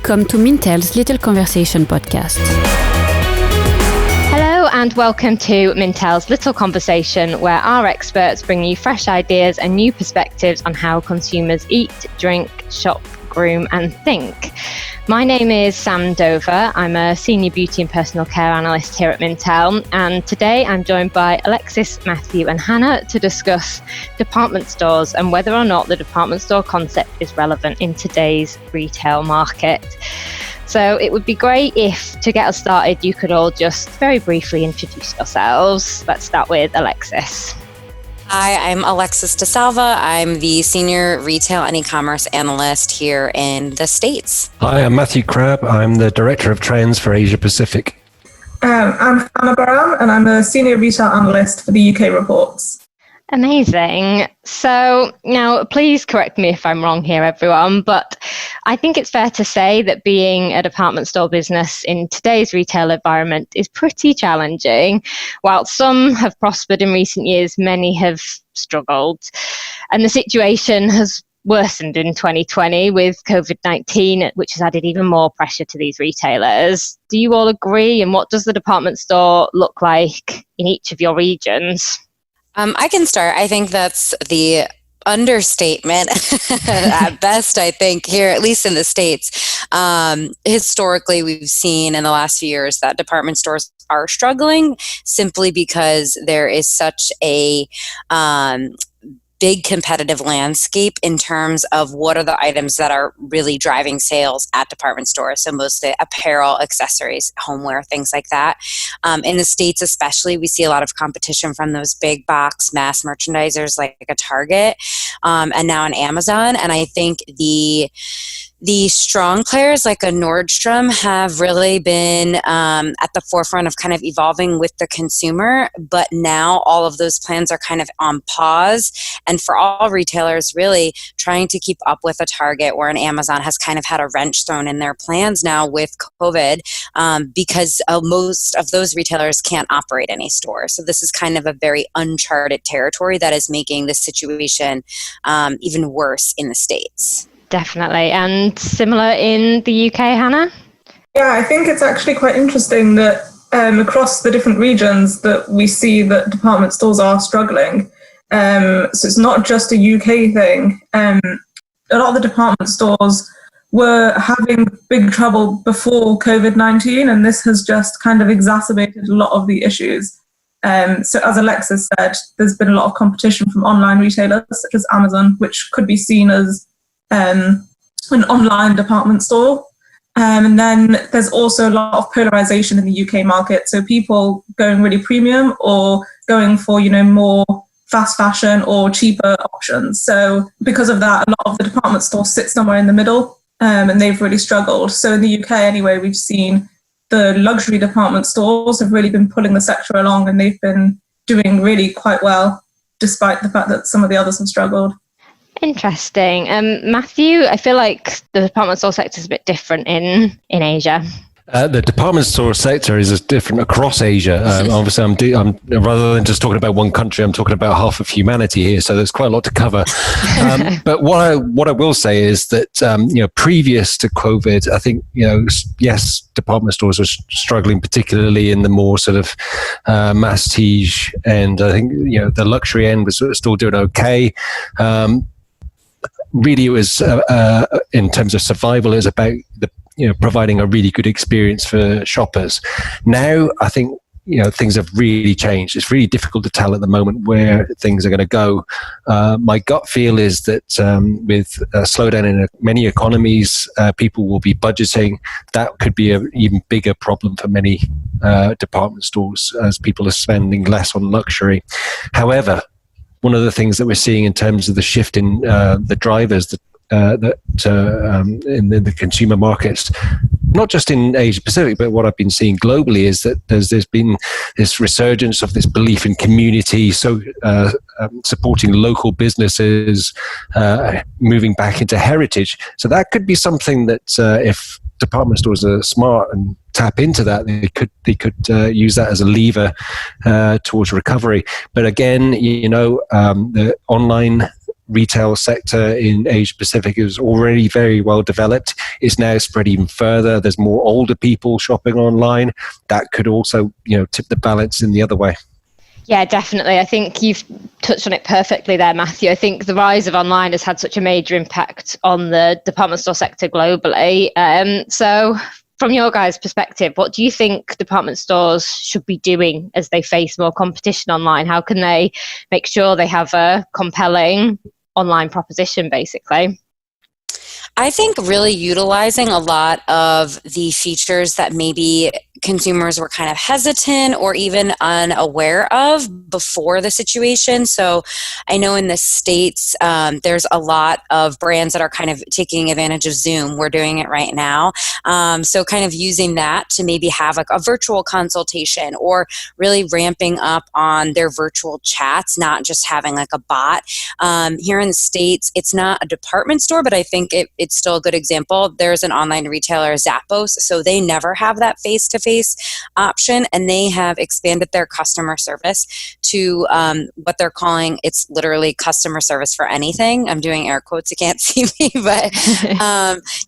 Welcome to Mintel's Little Conversation podcast. Hello and welcome to Mintel's Little Conversation, where our experts bring you fresh ideas and new perspectives on how consumers eat, drink, shop, groom and think. My name is Sam Dover. I'm a senior beauty and personal care analyst here at Mintel, and today I'm joined by Alexis, Matthew and Hannah to discuss department stores and whether or not the department store concept is relevant in today's retail market. So it would be great if, to get us started, you could all just very briefly introduce yourselves. Let's start with Alexis. Hi, I'm Alexis DeSalva. I'm the Senior Retail and E-commerce Analyst here in the States. Hi, I'm Matthew Crabb. I'm the Director of Trends for Asia Pacific. I'm Hannah Barham, and I'm a Senior Retail Analyst for the UK Reports. Amazing. So now, please correct me if I'm wrong here, everyone, but I think it's fair to say that being a department store business in today's retail environment is pretty challenging. While some have prospered in recent years, many have struggled. And the situation has worsened in 2020 with COVID-19, which has added even more pressure to these retailers. Do you all agree? And what does the department store look like in each of your regions? I can start. I think that's the understatement at best, I think, here, at least in the States. Historically, we've seen in the last few years that department stores are struggling simply because there is such a big competitive landscape in terms of what are the items that are really driving sales at department stores. So mostly apparel, accessories, homeware, things like that. In the States especially, we see a lot of competition from those big box mass merchandisers like a Target and now an Amazon. And I think the strong players like a Nordstrom have really been at the forefront of kind of evolving with the consumer, but now all of those plans are kind of on pause. And for all retailers, really trying to keep up with a Target or an Amazon has kind of had a wrench thrown in their plans now with COVID because most of those retailers can't operate any stores. So this is kind of a very uncharted territory that is making the situation even worse in the States. Definitely. And similar in the UK, Hannah? Yeah, I think it's actually quite interesting that across the different regions that we see that department stores are struggling. So it's not just a UK thing. A lot of the department stores were having big trouble before COVID-19, and this has just kind of exacerbated a lot of the issues. So as Alexis said, there's been a lot of competition from online retailers such as Amazon, which could be seen as an online department store. And then there's also a lot of polarization in the UK market. So people going really premium or going for, more fast fashion or cheaper options. So because of that, a lot of the department stores sit somewhere in the middle and they've really struggled. So in the UK anyway, we've seen the luxury department stores have really been pulling the sector along, and they've been doing really quite well, despite the fact that some of the others have struggled. Interesting. Matthew, I feel like the department store sector is a bit different in Asia. The department store sector is different across Asia. Obviously, I'm rather than just talking about one country, I'm talking about half of humanity here. So there's quite a lot to cover. But what I will say is that previous to COVID, I think yes, department stores were struggling, particularly in the more sort of masstige, and I think the luxury end was still doing okay. Really, it was in terms of survival, it was about providing a really good experience for shoppers. Now, I think things have really changed. It's really difficult to tell at the moment where things are going to go. My gut feel is that with a slowdown in many economies, people will be budgeting. That could be an even bigger problem for many department stores as people are spending less on luxury. However, one of the things that we're seeing in terms of the shift in the drivers in the consumer markets, not just in Asia Pacific, but what I've been seeing globally is that there's been this resurgence of this belief in community, so supporting local businesses, moving back into heritage. So that could be something that if department stores are smart and tap into that, they could use that as a lever towards recovery. But again, the online retail sector in Asia Pacific is already very well developed. It's now spread even further. There's more older people shopping online. That could also, tip the balance in the other way. Yeah, definitely. I think you've touched on it perfectly there, Matthew. I think the rise of online has had such a major impact on the department store sector globally. So from your guys' perspective, what do you think department stores should be doing as they face more competition online? How can they make sure they have a compelling online proposition, basically? I think really utilizing a lot of the features that maybe consumers were kind of hesitant or even unaware of before the situation. So I know in the States, there's a lot of brands that are kind of taking advantage of Zoom. We're doing it right now. So kind of using that to maybe have like a virtual consultation or really ramping up on their virtual chats, not just having like a bot. Here in the States, it's not a department store, but I think it's still a good example. There's an online retailer, Zappos, so they never have that face-to-face option, and they have expanded their customer service to what they're calling, it's literally customer service for anything. I'm doing air quotes, you can't see me, but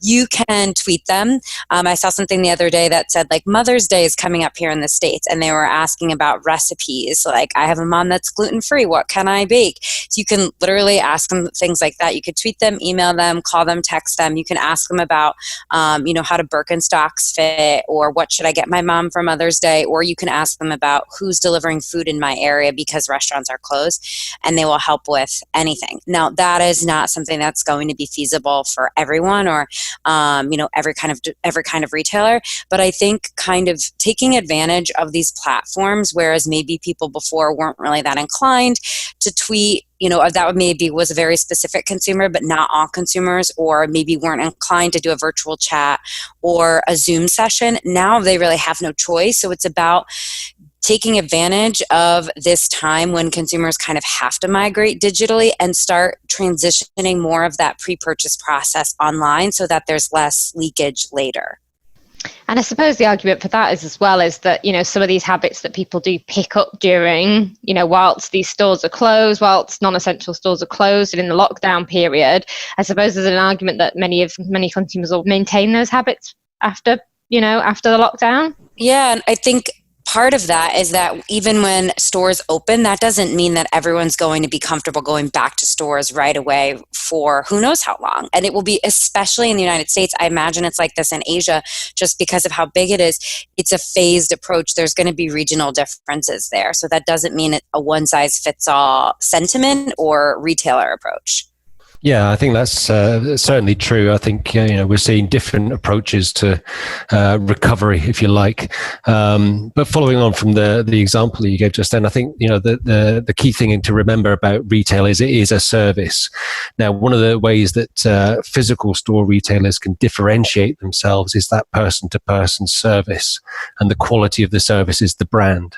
you can tweet them. I saw something the other day that said like Mother's Day is coming up here in the States, and they were asking about recipes. Like, I have a mom that's gluten-free, what can I bake? So you can literally ask them things like that. You could tweet them, email them, call them, text them. You can ask them about how do Birkenstocks fit, or what should I get my mom for Mother's Day, or you can ask them about who's delivering food in my area because restaurants are closed, and they will help with anything. Now, that is not something that's going to be feasible for everyone or every kind of retailer, but I think kind of taking advantage of these platforms, whereas maybe people before weren't really that inclined to tweet, that maybe was a very specific consumer, but not all consumers, or maybe weren't inclined to do a virtual chat or a Zoom session. Now they really have no choice. So it's about taking advantage of this time when consumers kind of have to migrate digitally and start transitioning more of that pre-purchase process online so that there's less leakage later. And I suppose the argument for that is that, some of these habits that people do pick up during, whilst these stores are closed, whilst non-essential stores are closed and in the lockdown period, I suppose there's an argument that many consumers will maintain those habits after the lockdown. Yeah, and I think part of that is that even when stores open, that doesn't mean that everyone's going to be comfortable going back to stores right away for who knows how long. And it will be, especially in the United States, I imagine it's like this in Asia, just because of how big it is. It's a phased approach. There's going to be regional differences there. So that doesn't mean a one-size-fits-all sentiment or retailer approach. Yeah, I think that's certainly true. I think we're seeing different approaches to recovery, if you like. But following on from the example that you gave just then, I think the key thing to remember about retail is it is a service. Now, one of the ways that physical store retailers can differentiate themselves is that person-to-person service, and the quality of the service is the brand.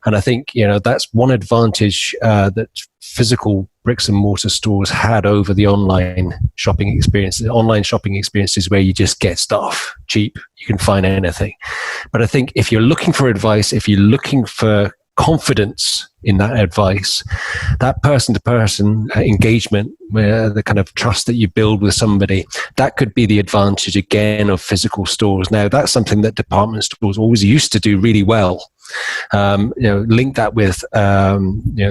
And I think that's one advantage that physical bricks and mortar stores had over the online shopping experience. The online shopping experience is where you just get stuff cheap. You can find anything. But I think if you're looking for advice, if you're looking for confidence in that advice, that person-to-person engagement, where the kind of trust that you build with somebody, that could be the advantage again of physical stores. Now, that's something that department stores always used to do really well. Link that with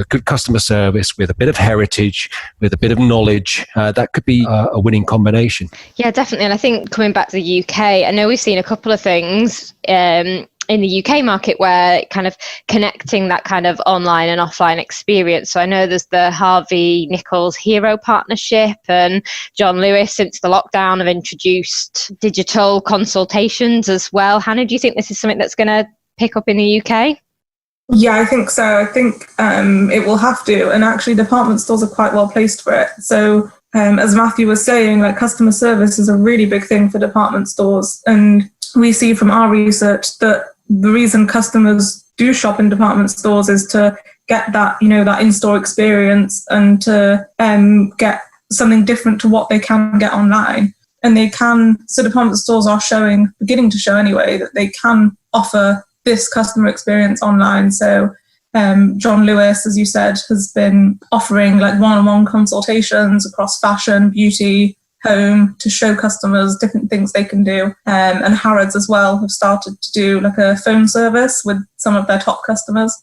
good customer service, with a bit of heritage, with a bit of knowledge. That could be a winning combination. Yeah, definitely. And I think coming back to the UK, I know we've seen a couple of things in the UK market where kind of connecting that kind of online and offline experience. So I know there's the Harvey Nichols Hero partnership, and John Lewis, since the lockdown, have introduced digital consultations as well. Hannah, do you think this is something that's going to pick up in the UK? Yeah, I think so. I think it will have to. And actually, department stores are quite well placed for it. So as Matthew was saying, like, customer service is a really big thing for department stores. And we see from our research that the reason customers do shop in department stores is to get that, that in-store experience and to get something different to what they can get online. And so department stores are beginning to show anyway, that they can offer this customer experience online. So John Lewis, as you said, has been offering like one-on-one consultations across fashion, beauty, home to show customers different things they can do. And Harrods as well have started to do like a phone service with some of their top customers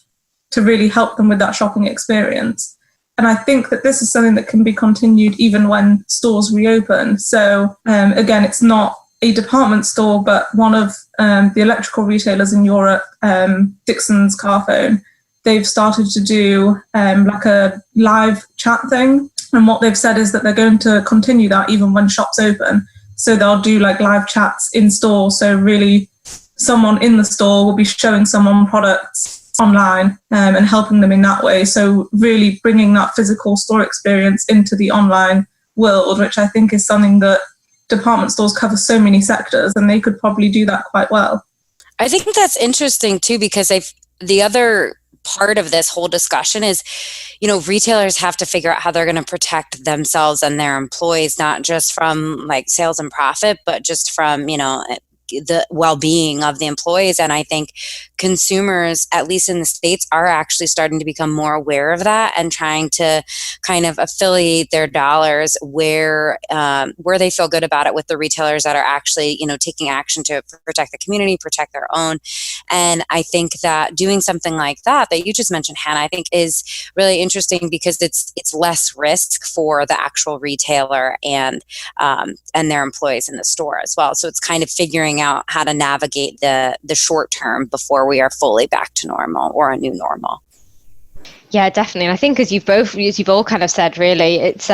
to really help them with that shopping experience. And I think that this is something that can be continued even when stores reopen. So again, it's not a department store, but one of the electrical retailers in Europe, Dixon's Carphone, they've started to do like a live chat thing. And what they've said is that they're going to continue that even when shops open. So they'll do like live chats in store. So really someone in the store will be showing someone products online and helping them in that way. So really bringing that physical store experience into the online world, which I think is something that department stores cover so many sectors, and they could probably do that quite well. I think that's interesting too, because the other part of this whole discussion is, retailers have to figure out how they're going to protect themselves and their employees, not just from like sales and profit, but just from, the well-being of the employees. And I think consumers, at least in the States, are actually starting to become more aware of that and trying to kind of affiliate their dollars where they feel good about it with the retailers that are actually, taking action to protect the community, protect their own. And I think that doing something like that you just mentioned, Hannah, I think is really interesting because it's less risk for the actual retailer and their employees in the store as well. So it's kind of figuring out how to navigate the short term before we are fully back to normal or a new normal. Yeah, definitely. And I think as you've all kind of said, really, it's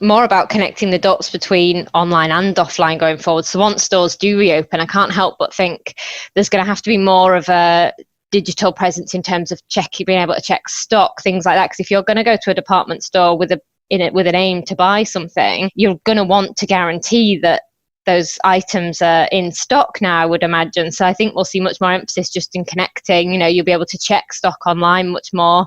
more about connecting the dots between online and offline going forward. So once stores do reopen, I can't help but think there's going to have to be more of a digital presence in terms of being able to check stock, things like that. Because if you're going to go to a department store with an aim to buy something, you're going to want to guarantee that those items are in stock now, I would imagine. So I think we'll see much more emphasis just in connecting. You'll be able to check stock online much more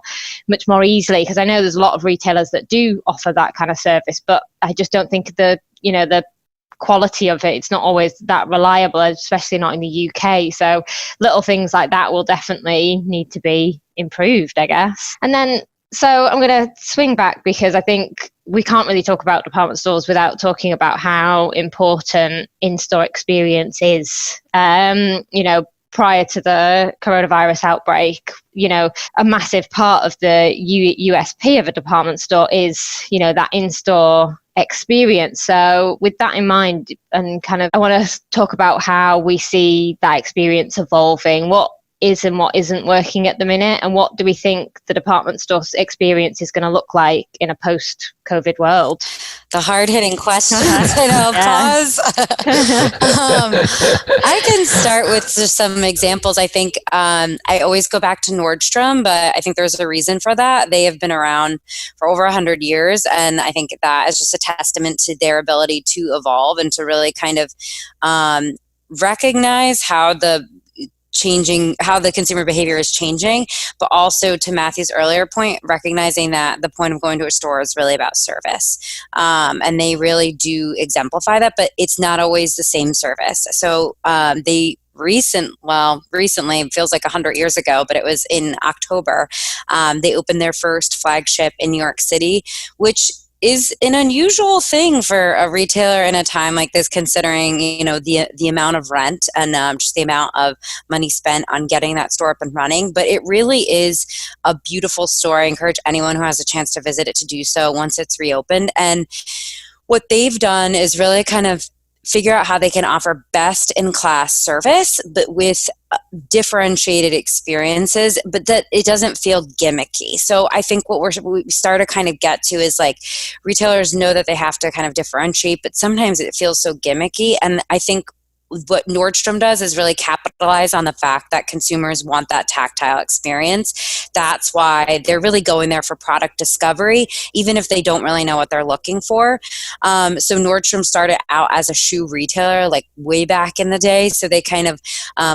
easily, because I know there's a lot of retailers that do offer that kind of service, but I just don't think the quality of it's not always that reliable, especially not in the UK. So little things like that will definitely need to be improved, I guess. And then so I'm going to swing back, because I think we can't really talk about department stores without talking about how important in-store experience is. Prior to the coronavirus outbreak, a massive part of the USP of a department store is, that in-store experience. So with that in mind, and I want to talk about how we see that experience evolving. What is and what isn't working at the minute, and what do we think the department store experience is going to look like in a post-COVID world? The hard-hitting questions. Pause. I can start with just some examples. I think I always go back to Nordstrom, but I think there's a reason for that. They have been around for over 100 years, and I think that is just a testament to their ability to evolve and to really kind of recognize how the consumer behavior is changing, but also to Matthew's earlier point, recognizing that the point of going to a store is really about service. And they really do exemplify that, but it's not always the same service. So recently, it feels like 100 years ago, but it was in October, they opened their first flagship in New York City, which is an unusual thing for a retailer in a time like this, considering the amount of rent and just the amount of money spent on getting that store up and running. But it really is a beautiful store. I encourage anyone who has a chance to visit it to do so once it's reopened. And what they've done is really kind of figure out how they can offer best-in-class service, but with differentiated experiences, but that it doesn't feel gimmicky. So I think what we start to kind of get to is like retailers know that they have to kind of differentiate, but sometimes it feels so gimmicky. And I think what Nordstrom does is really capitalize on the fact that consumers want that tactile experience. That's why they're really going there for product discovery, even if they don't really know what they're looking for. So Nordstrom started out as a shoe retailer like way back in the day. So they kind of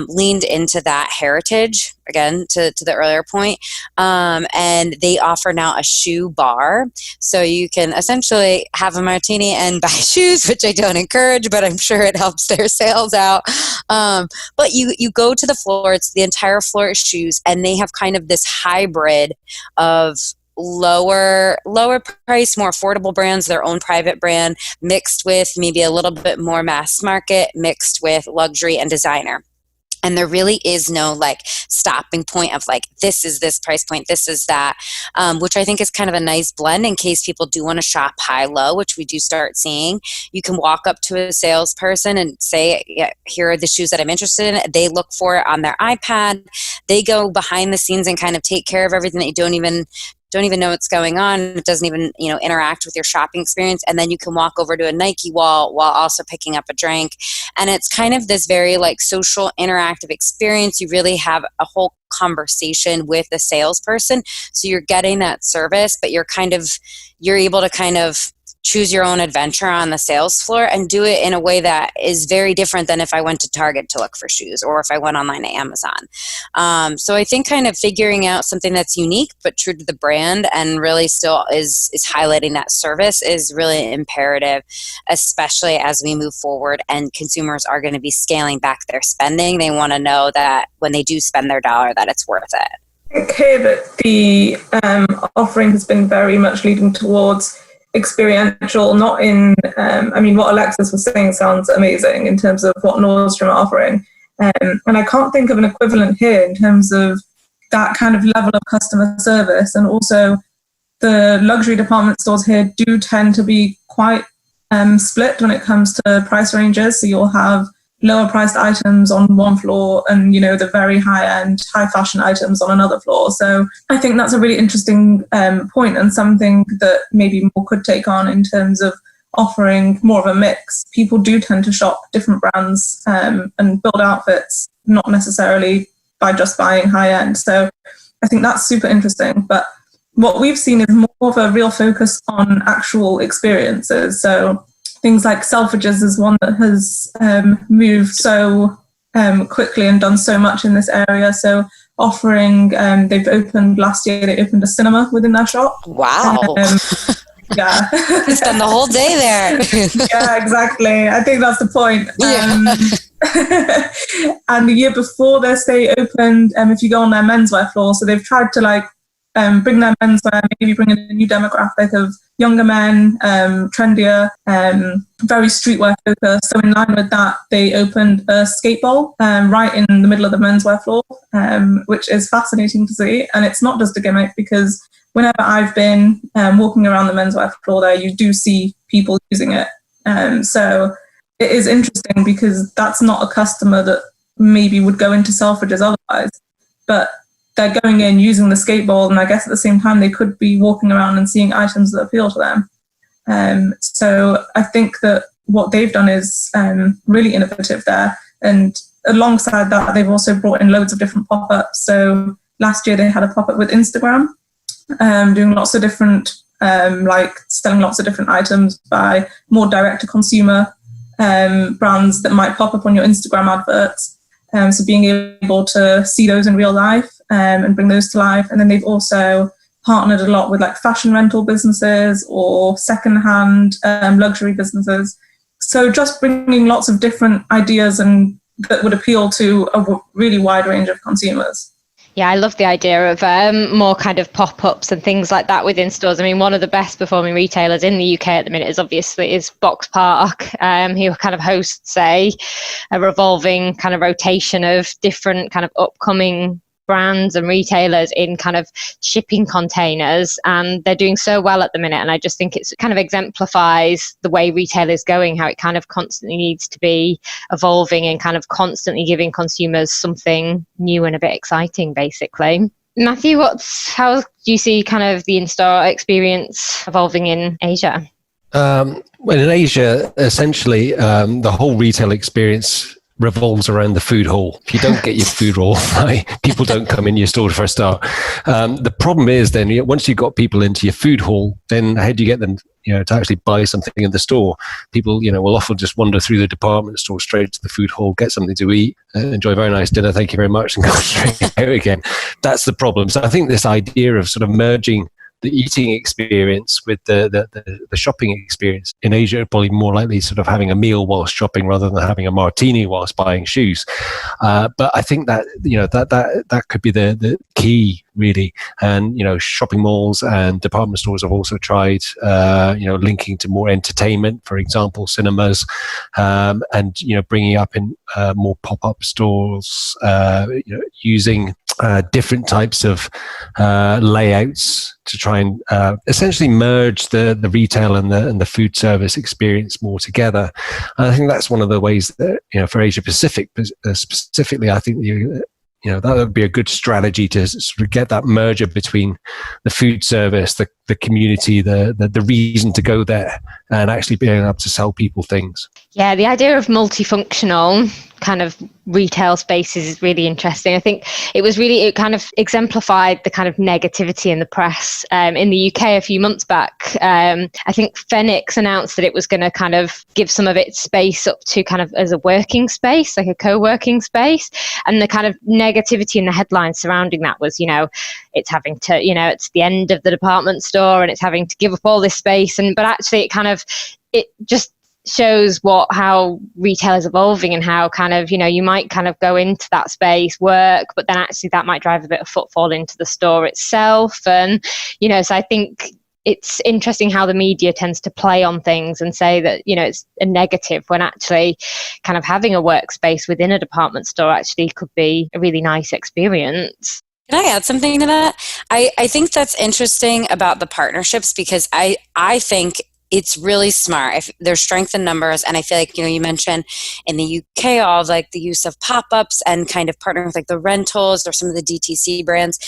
leaned into that heritage again, to the earlier point. And they offer now a shoe bar. So you can essentially have a martini and buy shoes, which I don't encourage, but I'm sure it helps their sales out. But you go to the floor, it's the entire floor of shoes, and they have kind of this hybrid of lower price, more affordable brands, their own private brand, mixed with maybe a little bit more mass market, mixed with luxury and designer. And there really is no like stopping point of like, this is this price point, this is that, which I think is kind of a nice blend in case people do want to shop high-low, which we do start seeing. You can walk up to a salesperson and say, yeah, here are the shoes that I'm interested in. They look for it on their iPad. They go behind the scenes and kind of take care of everything that you don't even know what's going on. It doesn't even, interact with your shopping experience. And then you can walk over to a Nike wall while also picking up a drink. And it's kind of this very like social interactive experience. You really have a whole conversation with the salesperson. So you're getting that service, but you're able to kind of choose your own adventure on the sales floor and do it in a way that is very different than if I went to Target to look for shoes or if I went online to Amazon. So I think kind of figuring out something that's unique but true to the brand and really still is highlighting that service is really imperative, especially as we move forward and consumers are going to be scaling back their spending. They want to know that when they do spend their dollar that it's worth it. Okay, that the offering has been very much leading towards experiential, not in, what Alexis was saying sounds amazing in terms of what Nordstrom are offering. And I can't think of an equivalent here in terms of that kind of level of customer service. And also the luxury department stores here do tend to be quite split when it comes to price ranges. So you'll have lower priced items on one floor and, the very high end, high fashion items on another floor. So I think that's a really interesting point and something that maybe more could take on in terms of offering more of a mix. People do tend to shop different brands and build outfits, not necessarily by just buying high end. So I think that's super interesting. But what we've seen is more of a real focus on actual experiences. So things like Selfridges is one that has moved so quickly and done so much in this area. So offering, they've opened last year, they opened a cinema within their shop. Wow. Yeah. Spend the whole day there. Yeah, exactly. I think that's the point. And the year before this, they opened, if you go on their menswear floor, so they've tried to bring their menswear, maybe bring in a new demographic of younger men, trendier, very streetwear focused. So in line with that, they opened a skate bowl right in the middle of the menswear floor, which is fascinating to see. And it's not just a gimmick because whenever I've been walking around the menswear floor there, you do see people using it. So it is interesting because that's not a customer that maybe would go into Selfridges otherwise. But they're going in using the skateboard, and I guess at the same time they could be walking around and seeing items that appeal to them. So I think that what they've done is really innovative there. And alongside that, they've also brought in loads of different pop-ups. So last year they had a pop-up with Instagram, doing lots of different, selling lots of different items by more direct-to-consumer brands that might pop up on your Instagram adverts. So being able to see those in real life and bring those to life. And then they've also partnered a lot with fashion rental businesses or secondhand luxury businesses. So just bringing lots of different ideas and that would appeal to a really wide range of consumers. Yeah, I love the idea of more kind of pop-ups and things like that within stores. I mean, one of the best performing retailers in the UK at the minute is Box Park, who kind of hosts a revolving kind of rotation of different kind of upcoming brands and retailers in kind of shipping containers, and they're doing so well at the minute. And I just think it's kind of exemplifies the way retail is going, how it kind of constantly needs to be evolving and kind of constantly giving consumers something new and a bit exciting, basically. Matthew, how do you see kind of the in-store experience evolving in Asia? Well, in Asia, essentially, the whole retail experience revolves around the food hall. If you don't get your food hall right, people don't come in your store for a start. The problem is then once you've got people into your food hall, then how do you get them to actually buy something in the store? People will often just wander through the department store straight to the food hall, get something to eat, enjoy a very nice dinner, thank you very much, and go straight out again. That's the problem. So I think this idea of sort of merging the eating experience with the shopping experience in Asia, probably more likely sort of having a meal whilst shopping rather than having a martini whilst buying shoes. But I think that that could be the key really. And shopping malls and department stores have also tried linking to more entertainment, for example, cinemas, and bringing up in more pop-up stores, using different types of layouts to try and essentially merge the retail and the food service experience more together. And I think that's one of the ways that for Asia Pacific specifically, I think that would be a good strategy to sort of get that merger between the food service, the community, the reason to go there, and actually being able to sell people things. Yeah, the idea of multifunctional kind of retail spaces is really interesting. I think it kind of exemplified the kind of negativity in the press in the UK a few months back. I think Phoenix announced that it was going to kind of give some of its space up to kind of as a working space, like a co-working space. And the kind of negativity in the headlines surrounding that was, it's having to, it's the end of the department store and it's having to give up all this space. But actually it just shows how retail is evolving and how kind of, you might kind of go into that space, work, but then actually that might drive a bit of footfall into the store itself. And, so I think it's interesting how the media tends to play on things and say that, it's a negative when actually kind of having a workspace within a department store actually could be a really nice experience. Can I add something to that? I think that's interesting about the partnerships because I think it's really smart if there's strength in numbers. And I feel like, you mentioned in the UK, all of like the use of pop-ups and kind of partnering with like the rentals or some of the DTC brands.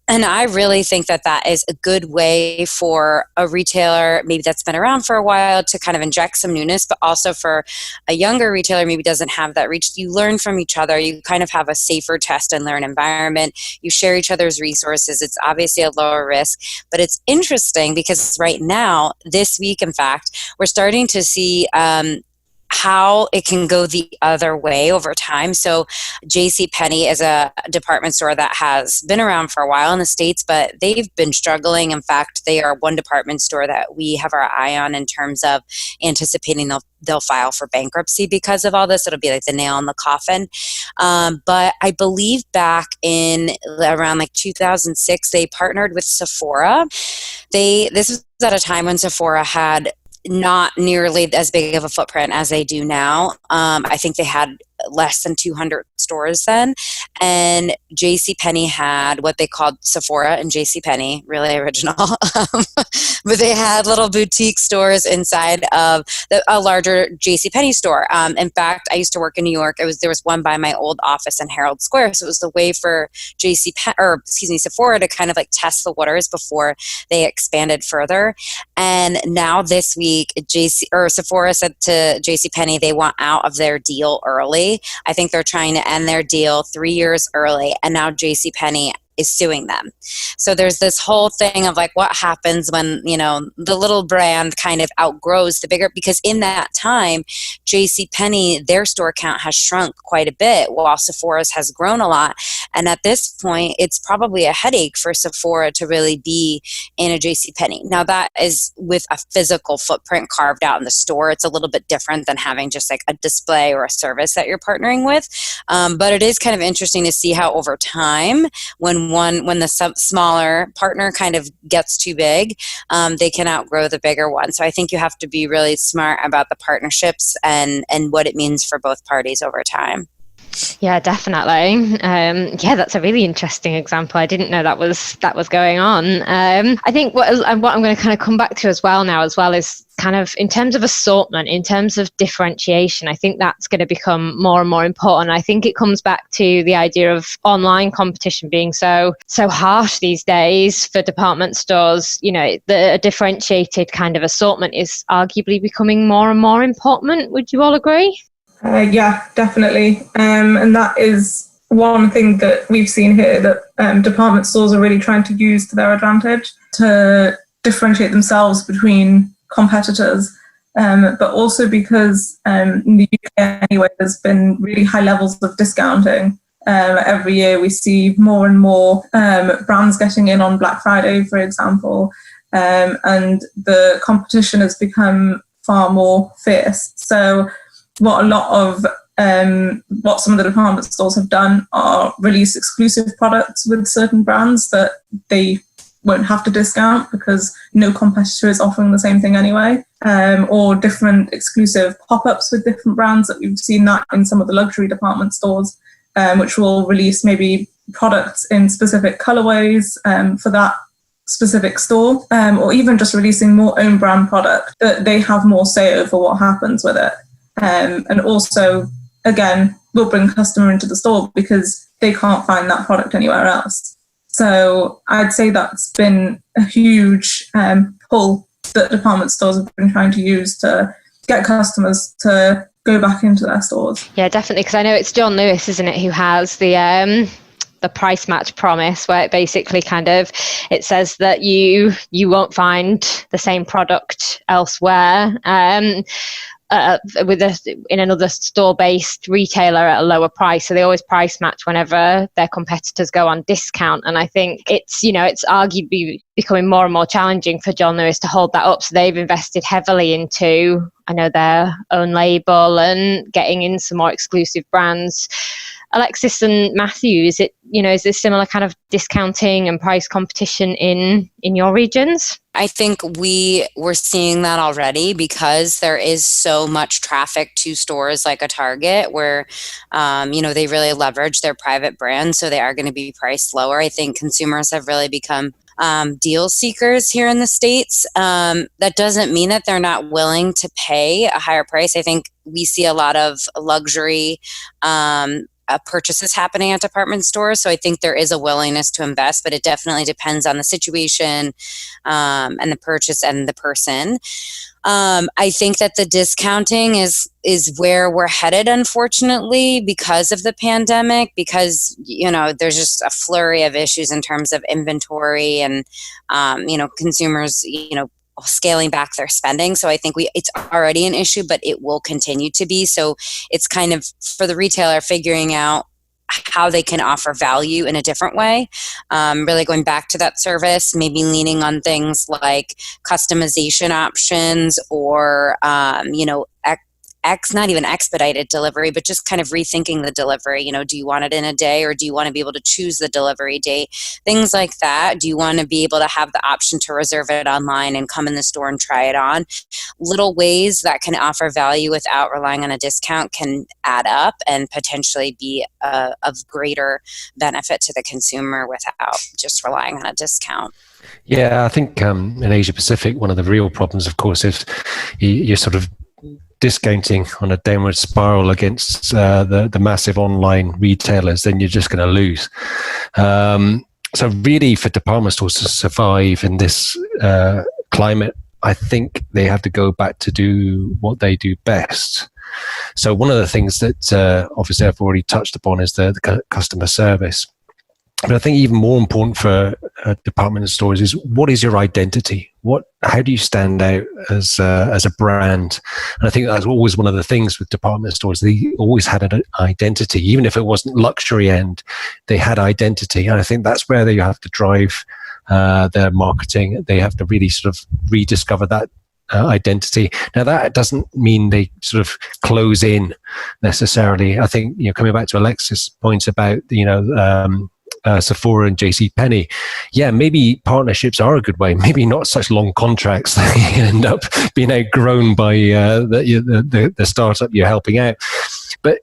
And I really think that is a good way for a retailer, maybe that's been around for a while, to kind of inject some newness, but also for a younger retailer, maybe doesn't have that reach. You learn from each other. You kind of have a safer test and learn environment. You share each other's resources. It's obviously a lower risk, but it's interesting because right now, this week, in fact, we're starting to see how it can go the other way over time. So JCPenney is a department store that has been around for a while in the States, but they've been struggling. In fact, they are one department store that we have our eye on in terms of anticipating they'll file for bankruptcy because of all this. It'll be like the nail in the coffin. But I believe back in around like 2006, they partnered with Sephora. This was at a time when Sephora had not nearly as big of a footprint as they do now. I think they had less than 200 stores then. And JCPenney had what they called Sephora and JCPenney, really original. But they had little boutique stores inside of a larger JCPenney store. In fact, I used to work in New York. There was one by my old office in Herald Square. So it was the way for Sephora to kind of like test the waters before they expanded further. And now this week, Sephora said to JCPenney they want out of their deal early. I think they're trying to end their deal 3 years early, and now JCPenney is suing them. So there's this whole thing of like what happens when, the little brand kind of outgrows the bigger, because in that time, JCPenney, their store count has shrunk quite a bit while Sephora's has grown a lot. And at this point, it's probably a headache for Sephora to really be in a JCPenney. Now that is with a physical footprint carved out in the store. It's a little bit different than having just like a display or a service that you're partnering with. But it is kind of interesting to see how over time, when the smaller partner kind of gets too big, they can outgrow the bigger one. So I think you have to be really smart about the partnerships and what it means for both parties over time. Yeah, definitely. That's a really interesting example. I didn't know that was going on. I think what I'm going to kind of come back to as well is kind of in terms of assortment, in terms of differentiation. I think that's going to become more and more important. I think it comes back to the idea of online competition being so harsh these days for department stores. The differentiated kind of assortment is arguably becoming more and more important. Would you all agree? Yeah, definitely. And that is one thing that we've seen here that department stores are really trying to use to their advantage to differentiate themselves between competitors. But also because in the UK anyway, there's been really high levels of discounting. Every year we see more and more brands getting in on Black Friday, for example, and the competition has become far more fierce. So what some of the department stores have done are release exclusive products with certain brands that they won't have to discount because no competitor is offering the same thing anyway, or different exclusive pop-ups with different brands that we've seen that in some of the luxury department stores, which will release maybe products in specific colorways for that specific store, or even just releasing more own brand product that they have more say over what happens with it. And also, again, will bring customer into the store because they can't find that product anywhere else. So I'd say that's been a huge pull that department stores have been trying to use to get customers to go back into their stores. Yeah, definitely, because I know it's John Lewis, isn't it, who has the price match promise, where it basically it says that you won't find the same product elsewhere. In another store-based retailer at a lower price, so they always price match whenever their competitors go on discount. And I think it's arguably becoming more and more challenging for John Lewis to hold that up. So they've invested heavily into, their own label and getting in some more exclusive brands. Alexis and Matthew, is there similar kind of discounting and price competition in your regions? I think we're seeing that already because there is so much traffic to stores like a Target where, they really leverage their private brand, so they are going to be priced lower. I think consumers have really become deal seekers here in the States. That doesn't mean that they're not willing to pay a higher price. I think we see a lot of luxury purchases happening at department stores. So I think there is a willingness to invest, but it definitely depends on the situation and the purchase and the person. I think that the discounting is where we're headed, unfortunately, because of the pandemic, because, there's just a flurry of issues in terms of inventory and, consumers, scaling back their spending. So I think it's already an issue, but it will continue to be. So it's kind of for the retailer figuring out how they can offer value in a different way, really going back to that service, maybe leaning on things like customization options or, not even expedited delivery, but just kind of rethinking the delivery. Do you want it in a day, or do you want to be able to choose the delivery date? Things like that. Do you want to be able to have the option to reserve it online and come in the store and try it on? Little ways that can offer value without relying on a discount can add up and potentially be of greater benefit to the consumer without just relying on a discount. Yeah, I think in Asia Pacific, one of the real problems, of course, is you're sort of discounting on a downward spiral against the massive online retailers, then you're just going to lose. So really, for department stores to survive in this climate, I think they have to go back to do what they do best. So one of the things that obviously I've already touched upon is the customer service. But I think even more important for department stores is, what is your identity? How do you stand out as a brand? And I think that's always one of the things with department stores. They always had an identity, even if it wasn't luxury end. They had identity, and I think that's where they have to drive their marketing. They have to really sort of rediscover that identity. Now, that doesn't mean they sort of close in necessarily. I think, coming back to Alexis' points about Sephora and JCPenney, yeah, maybe partnerships are a good way. Maybe not such long contracts that you end up being outgrown by the startup you're helping out. But,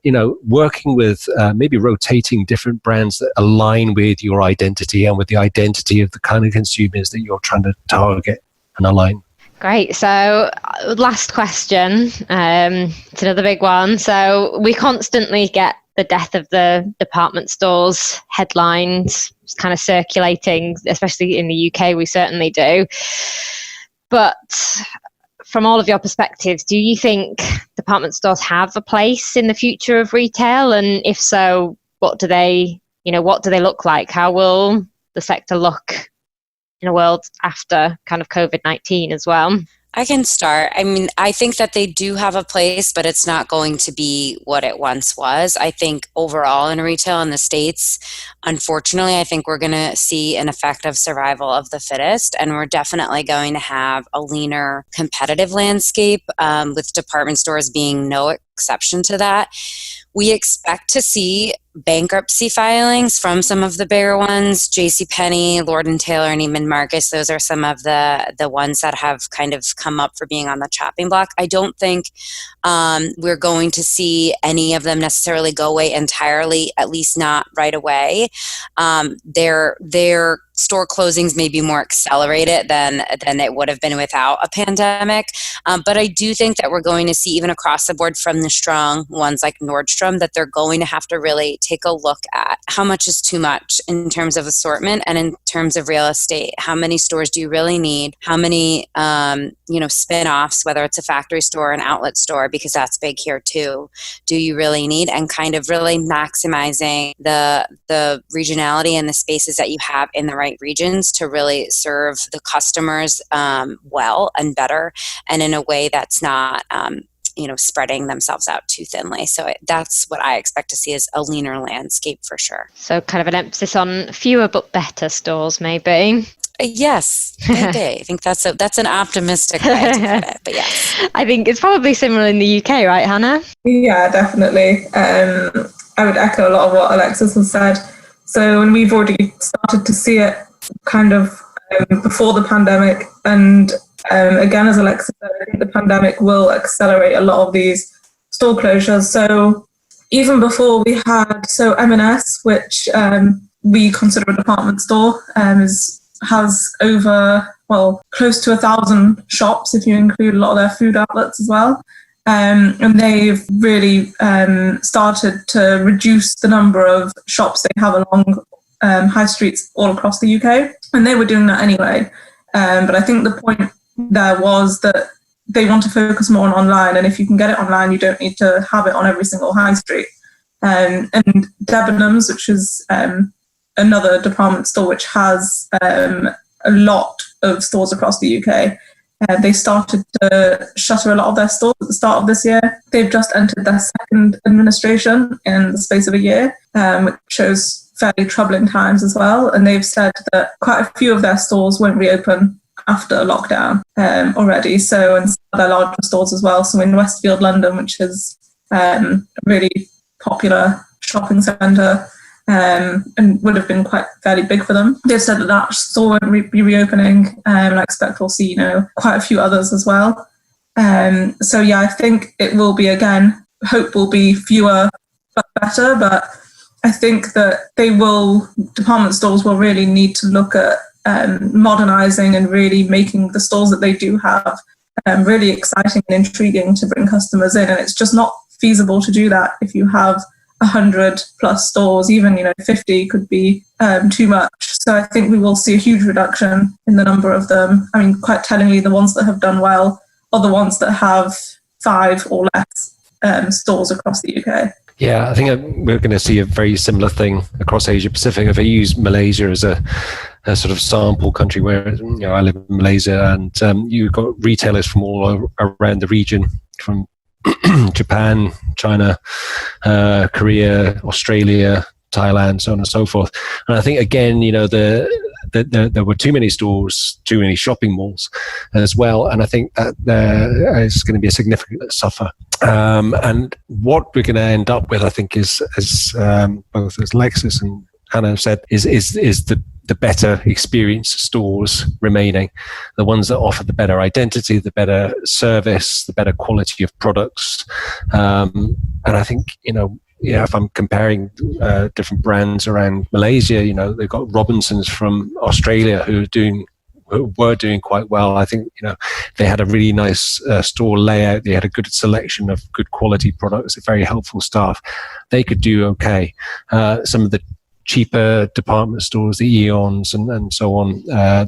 working with maybe rotating different brands that align with your identity and with the identity of the kind of consumers that you're trying to target and align. Great. So last question. It's another big one. So we constantly get the death of the department stores headlines kind of circulating, especially in the UK, we certainly do. But from all of your perspectives, do you think department stores have a place in the future of retail? And if so, what do they look like? How will the sector look in a world after kind of COVID-19 as well? I can start. I mean, I think that they do have a place, but it's not going to be what it once was. I think overall in retail in the States, unfortunately, I think we're going to see an effect of survival of the fittest, and we're definitely going to have a leaner competitive landscape, with department stores being no exception to that. We expect to see bankruptcy filings from some of the bigger ones, JCPenney, Lord & Taylor, and Neiman Marcus. Those are some of the ones that have kind of come up for being on the chopping block. I don't think we're going to see any of them necessarily go away entirely, at least not right away. Their store closings may be more accelerated than it would have been without a pandemic. But I do think that we're going to see, even across the board from the strong ones like Nordstrom, that they're going to have to really take a look at how much is too much in terms of assortment and in terms of real estate. How many stores do you really need? How many spin-offs, whether it's a factory store or an outlet store, because that's big here too, do you really need? And kind of really maximizing the regionality and the spaces that you have in the right regions to really serve the customers well and better, and in a way that's not spreading themselves out too thinly. So that's what I expect to see, is a leaner landscape for sure. So kind of an emphasis on fewer but better stores, maybe. Yes, maybe. I think that's an optimistic way to put it, but yes. I think it's probably similar in the UK, right, Hannah? Yeah, definitely. I would echo a lot of what Alexis has said. So, and we've already started to see it kind of before the pandemic, and again, as Alexis said, I think the pandemic will accelerate a lot of these store closures. So even before we had, M&S, which we consider a department store, has over, close to 1,000 shops if you include a lot of their food outlets as well. And they've really started to reduce the number of shops they have along high streets all across the UK. And they were doing that anyway. But I think the point there was that they want to focus more on online, and if you can get it online, you don't need to have it on every single high street. And Debenhams, which is another department store which has a lot of stores across the UK, they started to shutter a lot of their stores at the start of this year. They've just entered their second administration in the space of a year, which shows fairly troubling times as well. And they've said that quite a few of their stores won't reopen after lockdown already. So, and some of their larger stores as well. So in Westfield, London, which is a really popular shopping centre and would have been quite fairly big for them, they've said that store won't be reopening. And I expect we'll see, quite a few others as well. So yeah, I think it will be, again, hope will be fewer but better. But I think that department stores will really need to look at modernizing and really making the stores that they do have really exciting and intriguing to bring customers in. And it's just not feasible to do that if you have 100 plus stores. Even 50 could be too much. So I think we will see a huge reduction in the number of them. I mean, quite tellingly, the ones that have done well are the ones that have 5 or less stores across the UK. Yeah, I think we're going to see a very similar thing across Asia Pacific. If I use Malaysia as a sort of sample country, where I live in Malaysia, and you've got retailers from all around the region, from Japan, China, Korea, Australia, Thailand, so on and so forth. And I think, again, there were too many stores, too many shopping malls as well. And I think that there is going to be a significant suffer. And what we're going to end up with, I think, is both as Alexis and Hannah have said, is the better experience stores remaining, the ones that offer the better identity, the better service, the better quality of products. And I think, if I'm comparing different brands around Malaysia, they've got Robinsons from Australia who were doing quite well. I think, they had a really nice store layout. They had a good selection of good quality products, a very helpful staff. They could do okay. Some of the cheaper department stores, the Eons and so on,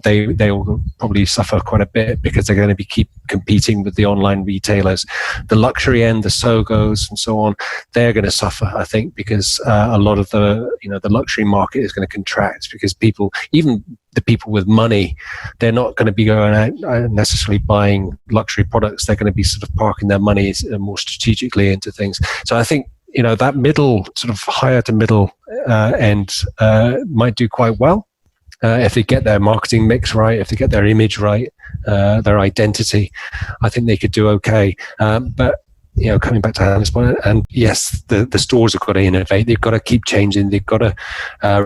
they will probably suffer quite a bit because they're going to keep competing with the online retailers. The luxury end, the Sogos and so on, they're going to suffer, I think, because a lot of the luxury market is going to contract because people, even the people with money, they're not going to be going out necessarily buying luxury products. They're going to be sort of parking their money more strategically into things. So I think, that middle, sort of higher to middle end might do quite well if they get their marketing mix right, if they get their image right, their identity. I think they could do okay. But coming back to Hannah's point, and yes, the stores have got to innovate. They've got to keep changing. They've got to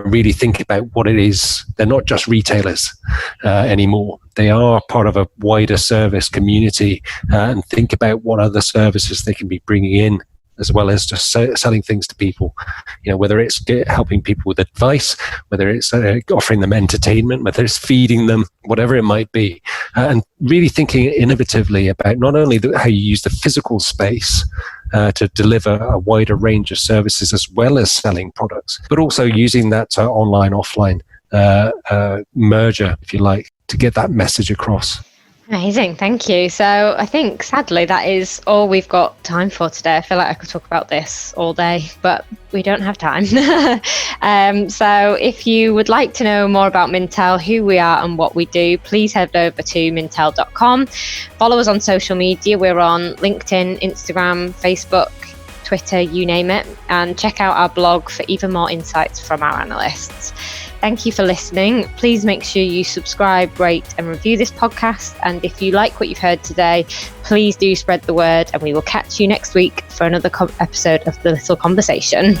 really think about what it is. They're not just retailers anymore. They are part of a wider service community, and think about what other services they can be bringing in, as well as just selling things to people, whether it's helping people with advice, whether it's offering them entertainment, whether it's feeding them, whatever it might be. And really thinking innovatively about not only how you use the physical space to deliver a wider range of services as well as selling products, but also using that online, offline merger, if you like, to get that message across. Amazing, thank you. So I think sadly that is all we've got time for today. I feel like I could talk about this all day, but we don't have time. So if you would like to know more about Mintel, who we are and what we do, please head over to mintel.com. Follow us on social media. We're on LinkedIn, Instagram, Facebook, Twitter, you name it, and check out our blog for even more insights from our analysts. Thank you for listening. Please make sure you subscribe, rate and review this podcast. And if you like what you've heard today, please do spread the word, and we will catch you next week for another episode of The Little Conversation.